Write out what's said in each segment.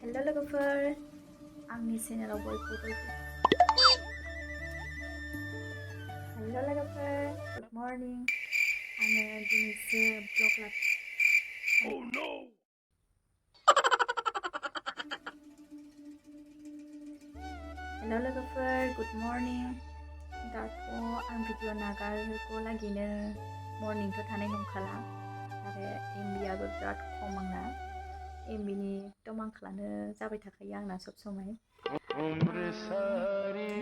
Hello logofer, आंनि चेनेलाव बयखौबो Hello logofer, good morning. आङो दिनैसो blog Oh no! Hello logofer, good morning. दाथ' आं भिडिअ नागारगौ लागिनो मर्निंथ' थानाय नंखाला आरो एमबियाबो बिराद खम आंना एमबिनि एकदम आंखालानो जाबाय थाखायो आंना सब समाय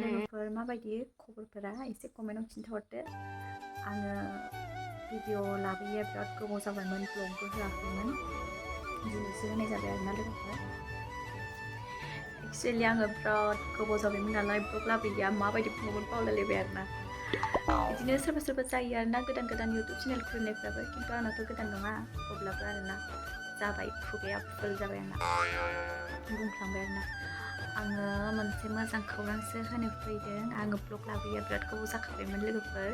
लोगोफोर माबायदि खबरफोरा एसे कमेन्टआव खिन्थाहरदो आङो भिडिअ लाबोयो बिराद गोबाव जाबायमोन ब्लगबो होआखैमोन दिनैसो होनाय जाबाय आरोना लोगोफोर एक्चुअलि आङो बिराद गोबाव जाबायमोन नालाय ब्लग लाबोयैया माबायदि बुंबावगोन बावलायलायबाय आरोना बिदिनो सोरबा सोरबा जायो आरोना गोदान गोदान इउटुब चेनेल खुलिनायफ्राबो खिन्थु आंनाथ' गोदान नङा अब्लाबो आरोना जाबाय खुगाया फुल जाबाय आंना बुंफ्लांबाय आरोना आङो मोनसे मोजां खौरांसो होनो फैदों आङो ब्लग लाबोयैया बिराद गोबाव जाखाबायमोन लोगोफोर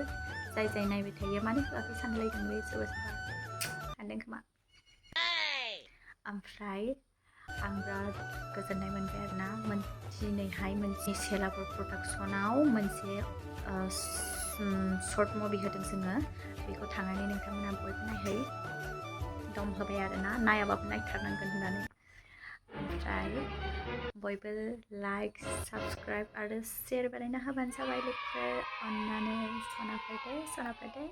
जाय नायबाय थायो मानो होआखै सानलायदों बे सोरबा सोरबा सानदों खोमा ओमफ्राय आं बिराद गोजोननाय मोनबाय आरोना दिनैहाय मोनसे सेलाबर प्रडाक्सनाव मोनसे शर्ट मुभि होदों जोङो बेखौ थांनानै नोंथांमोना बयबो नायहै दम होबाय आरोना नायाबाबो नायथारनांगोन होननानै ओमफ्राय बयबो लाइक साबस्क्राइब आरो शेयार बानायना होबानो जाबाय लोगोफोर अननानै सनाफायदो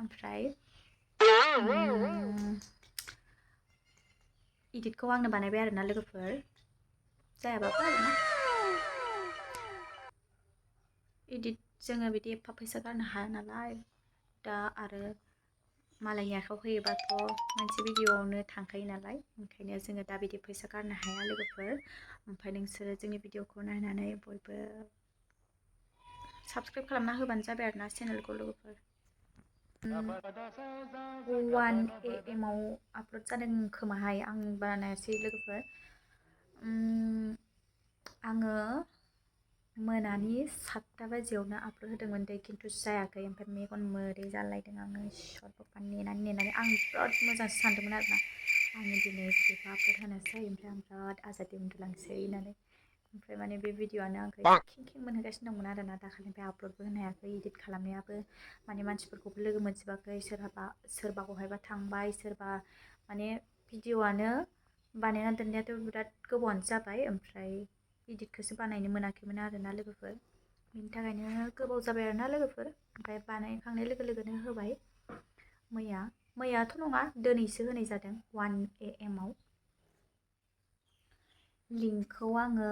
ओमफ्राय इडिटखौ आंनो बानायबाय आरोना लोगोफोर जायाबाबो आरोना इडिट जोङो बिदि एफा फैसा गारनो हाया नालाय दा आरो मालायनि आखायाव होयोबाथ' मोनसे भिडिअआवनो थांखायो नालाय ओंखायनो जोङो दा बिदि फैसा गारनो हाया लोगोफोर ओमफ्राय नोंसोरो जोंनि भिडिअखौ नायनानै बयबो साबस्क्राइब खालामना होबानो जाबाय आरोना चेनेलखौ लोगोफोर 1 AM आव आपल'ड जादों खोमाहाय आं बारा नायासै लोगोफोर आङो मोनानि 7 बाजियावनो आपल'ड होदोंमोन दे खिन्थु जायाखै ओमफ्राय मेगन मोदै जालायदों आङो सर्टबा नेनानै आं बिराद मोजांसो सानदोंमोन आरोना आङो दिनै भिडिअखौ आपल'ड होनोसै ओमफ्राय आं बिराद आजादि उन्दुलांसै होननानै ओमफ्राय माने बे भिडिअआनो आंखौ खें मोनहोगासिनो दंमोन आरोना दाखालिनिफ्राय आपल'डबो होनो हायाखै इडिट खालामनायाबो माने मानसिफोरखौबो लोगो मोनजोबाखै सोरबा बहायबा थांबाय सोरबा माने भिडिअआनो बानायना दोननायाथ' बिराद गोबावानो जाबाय ओमफ्राय इडिटखौसो बानायनो मोनाखैमोन आरोना लोगोफोर बेनि थाखायनो गोबाव जाबाय आरोना लोगोफोर ओमफ्राय बानायखांनाय लोगो लोगोनो होबाय मैयाथ' नङा दिनैसो होनाय जादों 1 AM आव लिंकखौ आङो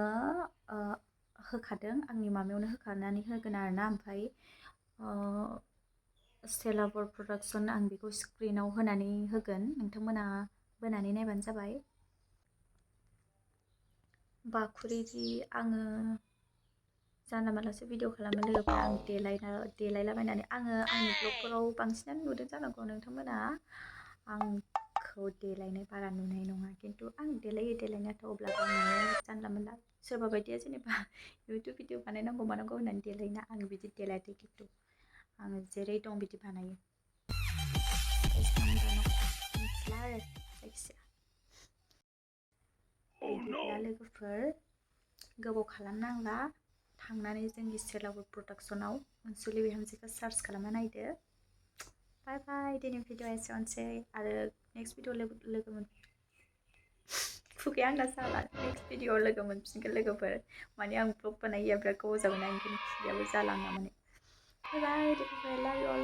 होखादों आंनि माबायावनो होखानानै होगोन आरोना ओमफ्राय सेलाबर प्रडाक्सन आं बेखौ स्क्रिनाव होनानै होगोन नोंथांमोना बोनानै नायबानो जाबाय बाखुरिजि आङो जानला मानलासो भिडिअ खालामो लोगोफोर आं देलायलाबायनानै आङो आंनि ब्लगफोराव बांसिनानो नुदों जानांगौ नोंथांमोना आंखौ देलायनाय बारा नुनाय नङा खिन्थु आं देलायो देलायनायाथ' अब्लाबो आङो जानला मानला सोरबा बायदिया जेनेबा इउटुब भिडिअ बानायनांगौ मानांगौ होननानै देलायना आं बिदि देलायाखै खिन्थु आङो जेरै दं बिदि बानायो बिदिब्ला लोगोफोर गोबाव खालामनांला थांनानै जोंनि सेलाबर प्रडाक्सनाव अनसुलि बिहामजोखौ सार्च खालामना नायदो बाय बाय दिनै भिडिअ एसेनोसै आरो नेक्स्ट भिडिअ लोगो मोन खुगाया आंना जाला नेक्स्ट भिडिअ लोगो मोनफिनगोन लोगोफोर माने आं ब्लग बानायैया बिराद गोबाव जाबायना ओंखायनो खुगायाबो जाला आंना माने बाय बाय लोगोफोर लाभ इउ अल